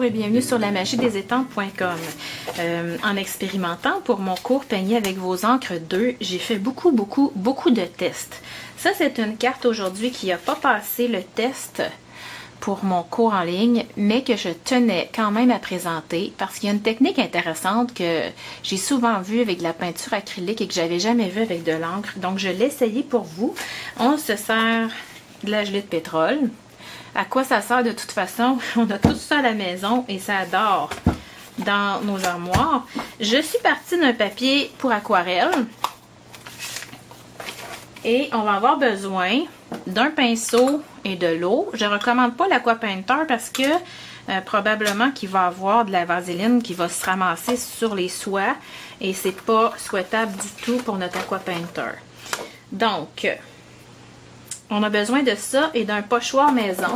et bienvenue sur lamagiedesestampes.com. En expérimentant pour mon cours Peigner avec vos encres 2, j'ai fait beaucoup de tests. Ça, c'est une carte aujourd'hui qui n'a pas passé le test pour mon cours en ligne, mais que je tenais quand même à présenter parce qu'il y a une technique intéressante que j'ai souvent vue avec de la peinture acrylique et que j'avais jamais vue avec de l'encre. Donc, je l'ai essayé pour vous. On se sert de la gelée de pétrole. À quoi ça sert de toute façon? On a tout ça à la maison et ça dort dans nos armoires. Je suis partie d'un papier pour aquarelle et on va avoir besoin d'un pinceau et de l'eau. Je ne recommande pas l'Aqua-Painter parce que probablement qu'il va avoir de la vaseline qui va se ramasser sur les soies et c'est pas souhaitable du tout pour notre Aqua-Painter. Donc, on a besoin de ça et d'un pochoir maison.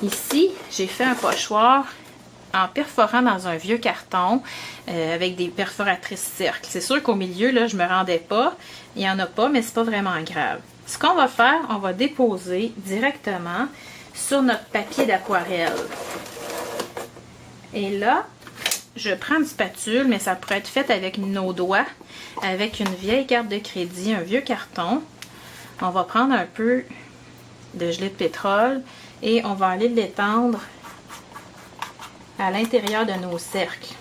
Ici, j'ai fait un pochoir en perforant dans un vieux carton avec des perforatrices cercles. C'est sûr qu'au milieu, là, je me rendais pas. Il n'y en a pas, mais c'est pas vraiment grave. Ce qu'on va faire, on va déposer directement sur notre papier d'aquarelle. Et là, je prends une spatule, mais ça pourrait être fait avec nos doigts, avec une vieille carte de crédit, un vieux carton. On va prendre un peu de gelée de pétrole et on va aller l'étendre à l'intérieur de nos cercles.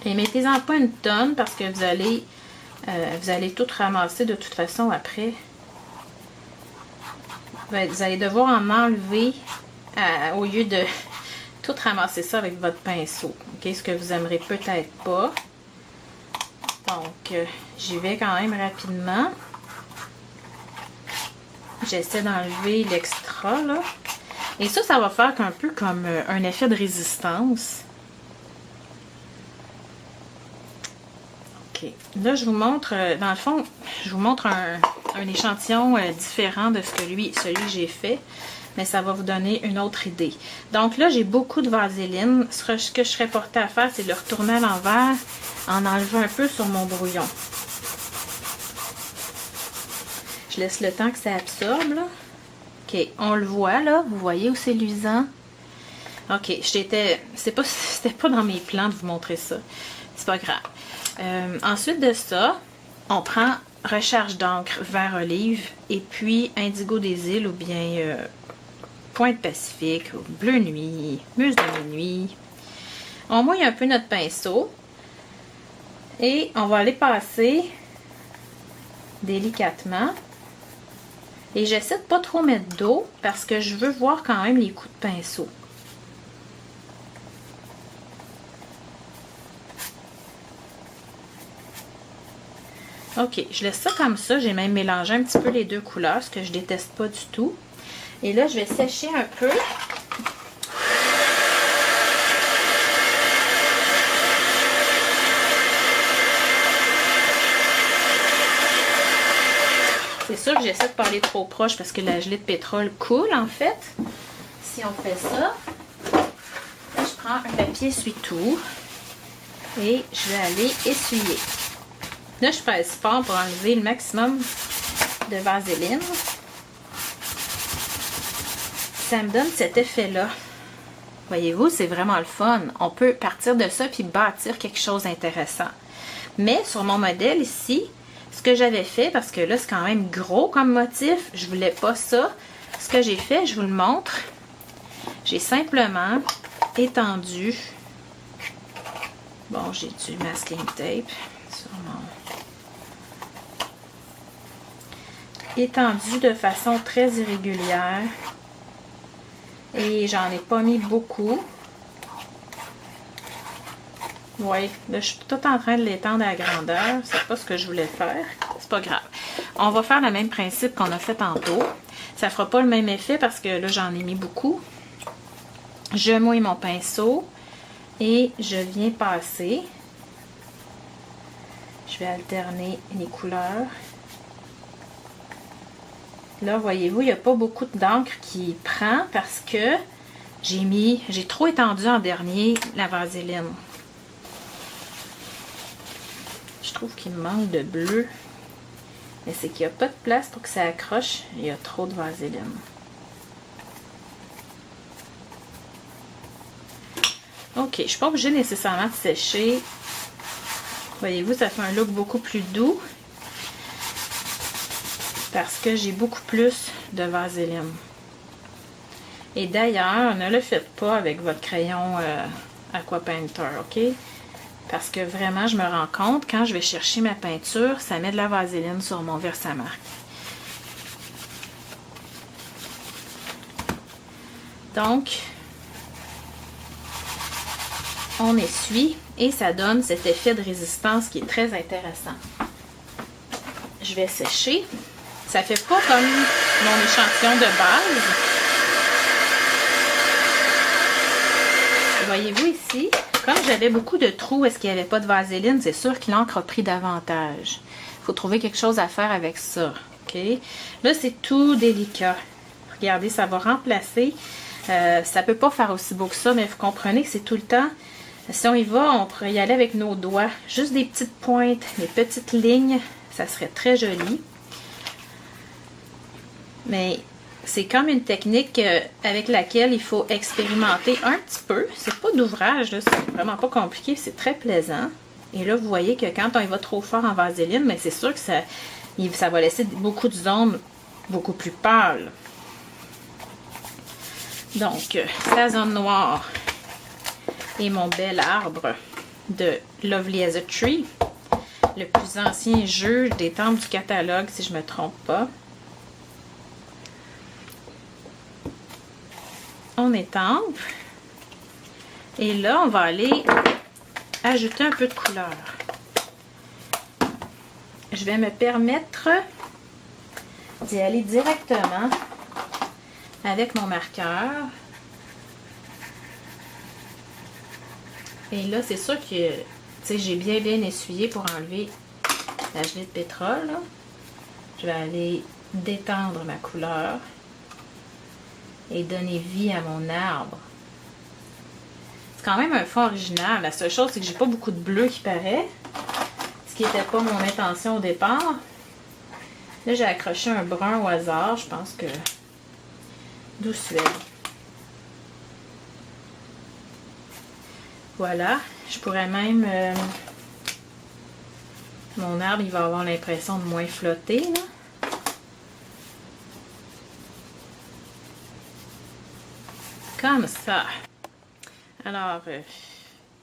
Et mettez-en pas une tonne parce que vous allez tout ramasser de toute façon après. Vous allez devoir en enlever au lieu de tout ramasser ça avec votre pinceau. Okay? Ce que vous aimerez peut-être pas. Donc, j'y vais quand même rapidement. J'essaie d'enlever l'extra, là. Et ça va faire un peu comme un effet de résistance. OK. Là, je vous montre, dans le fond, je vous montre un échantillon différent de celui que j'ai fait. Mais ça va vous donner une autre idée. Donc là, j'ai beaucoup de vaseline. Ce que je serais portée à faire, c'est de le retourner à l'envers en enlevant un peu sur mon brouillon. Je laisse le temps que ça absorbe, là. OK, on le voit, là. Vous voyez où c'est luisant? OK, c'était pas dans mes plans de vous montrer ça. C'est pas grave. Ensuite de ça, on prend recharge d'encre vert olive et puis indigo des îles ou bien pointe pacifique, ou bleu nuit, muse de minuit. On mouille un peu notre pinceau et on va aller passer délicatement. Et j'essaie de pas trop mettre d'eau parce que je veux voir quand même les coups de pinceau. Ok, je laisse ça comme ça. J'ai même mélangé un petit peu les deux couleurs, ce que je déteste pas du tout. Et là, je vais sécher un peu. C'est sûr que j'essaie de pas aller trop proche parce que la gelée de pétrole coule en fait. Si on fait ça, là, je prends un papier essuie-tout et je vais aller essuyer. Là, je pèse fort pour enlever le maximum de vaseline. Ça me donne cet effet-là. Voyez-vous, c'est vraiment le fun. On peut partir de ça puis bâtir quelque chose d'intéressant. Mais sur mon modèle ici, ce que j'avais fait, parce que là, c'est quand même gros comme motif, je voulais pas ça. Ce que j'ai fait, je vous le montre. J'ai simplement étendu. Bon, j'ai du masking tape sur mon... étendu de façon très irrégulière. Et j'en ai pas mis beaucoup. Oui, là, je suis tout en train de l'étendre à la grandeur. C'est pas ce que je voulais faire. C'est pas grave. On va faire le même principe qu'on a fait tantôt. Ça fera pas le même effet parce que là, j'en ai mis beaucoup. Je mouille mon pinceau et je viens passer. Je vais alterner les couleurs. Là, voyez-vous, il n'y a pas beaucoup d'encre qui prend parce que j'ai trop étendu en dernier la vaseline. Je trouve qu'il me manque de bleu. Mais c'est qu'il n'y a pas de place pour que ça accroche. Il y a trop de vaseline. OK, je ne suis pas obligée nécessairement de sécher. Voyez-vous, ça fait un look beaucoup plus doux. Parce que j'ai beaucoup plus de vaseline. Et d'ailleurs, ne le faites pas avec votre crayon Aqua Painter, OK? Parce que vraiment, je me rends compte, quand je vais chercher ma peinture, ça met de la vaseline sur mon Versamark. Donc, on essuie et ça donne cet effet de résistance qui est très intéressant. Je vais sécher. Ça fait pas comme mon échantillon de base. Voyez-vous ici, comme j'avais beaucoup de trous, est-ce qu'il n'y avait pas de vaseline, c'est sûr que l'encre a pris davantage. Il faut trouver quelque chose à faire avec ça. OK? Là, c'est tout délicat. Regardez, ça va remplacer. Ça ne peut pas faire aussi beau que ça, mais vous comprenez que c'est tout le temps. Si on y va, on pourrait y aller avec nos doigts. Juste des petites pointes, des petites lignes. Ça serait très joli. Mais c'est comme une technique avec laquelle il faut expérimenter un petit peu. C'est pas d'ouvrage, c'est vraiment pas compliqué, c'est très plaisant. Et là, vous voyez que quand on y va trop fort en vaseline, mais c'est sûr que ça va laisser beaucoup de zones beaucoup plus pâles. Donc, la zone noire et mon bel arbre de Lovely as a Tree, le plus ancien jeu des temps du catalogue, si je ne me trompe pas. On étampe. Et là, on va aller ajouter un peu de couleur. Je vais me permettre d'y aller directement avec mon marqueur. Et là, c'est sûr que j'ai bien essuyé pour enlever la gelée de pétrole. Là. Je vais aller détendre ma couleur et donner vie à mon arbre. C'est quand même un fond original. La seule chose, c'est que j'ai pas beaucoup de bleu qui paraît. Ce qui n'était pas mon intention au départ. Là, j'ai accroché un brun au hasard. Je pense que d'où suède. Voilà. Je pourrais même... mon arbre, il va avoir l'impression de moins flotter, là. Comme ça. Alors,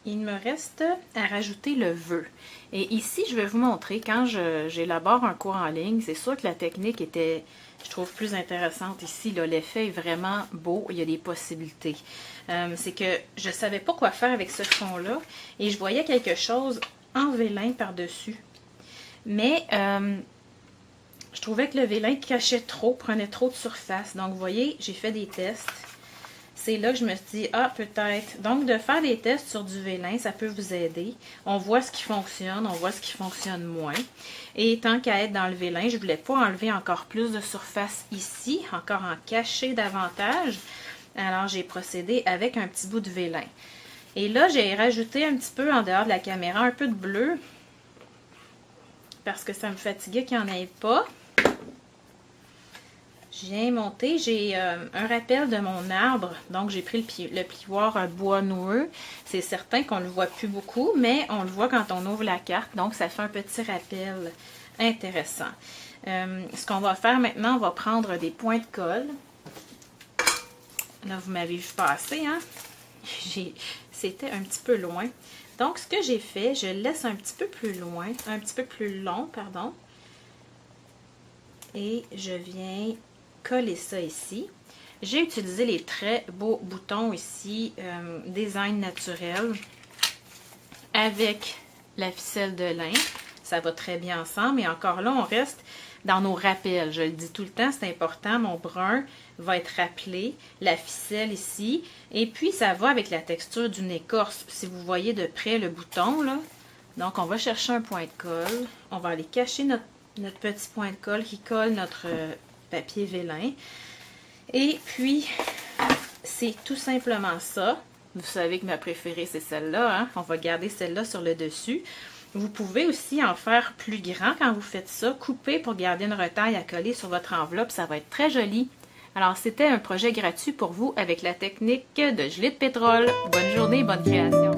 il me reste à rajouter le vœu. Et ici, je vais vous montrer, quand j'élabore un cours en ligne, c'est sûr que la technique était, je trouve, plus intéressante ici. L'effet est vraiment beau, il y a des possibilités. C'est que je ne savais pas quoi faire avec ce fond-là et je voyais quelque chose en vélin par-dessus. Mais je trouvais que le vélin cachait trop, prenait trop de surface. Donc, vous voyez, j'ai fait des tests. C'est là que je me suis dit, ah, peut-être. Donc, de faire des tests sur du vélin, ça peut vous aider. On voit ce qui fonctionne, on voit ce qui fonctionne moins. Et tant qu'à être dans le vélin, je ne voulais pas enlever encore plus de surface ici, encore en cacher davantage. Alors, j'ai procédé avec un petit bout de vélin. Et là, j'ai rajouté un petit peu en dehors de la caméra, un peu de bleu. Parce que ça me fatiguait qu'il n'y en ait pas. Je viens monter, j'ai un rappel de mon arbre, donc j'ai pris le plioir bois noueux. C'est certain qu'on ne le voit plus beaucoup, mais on le voit quand on ouvre la carte, donc ça fait un petit rappel intéressant. Ce qu'on va faire maintenant, on va prendre des points de colle. Là, vous m'avez vu passer, hein? C'était un petit peu loin. Donc, ce que j'ai fait, je le laisse un petit peu plus loin, un petit peu plus long, pardon. Et je viens coller ça ici. J'ai utilisé les très beaux boutons ici, design naturel, avec la ficelle de lin. Ça va très bien ensemble. Et encore là, on reste dans nos rappels. Je le dis tout le temps, c'est important. Mon brun va être rappelé. La ficelle ici. Et puis, ça va avec la texture d'une écorce. Si vous voyez de près le bouton, là. Donc, on va chercher un point de colle. On va aller cacher notre petit point de colle qui colle notre papier vélin. Et puis, c'est tout simplement ça. Vous savez que ma préférée, c'est celle-là. Hein? On va garder celle-là sur le dessus. Vous pouvez aussi en faire plus grand quand vous faites ça. Couper pour garder une retaille à coller sur votre enveloppe. Ça va être très joli. Alors, c'était un projet gratuit pour vous avec la technique de gelée de pétrole. Bonne journée, bonne création!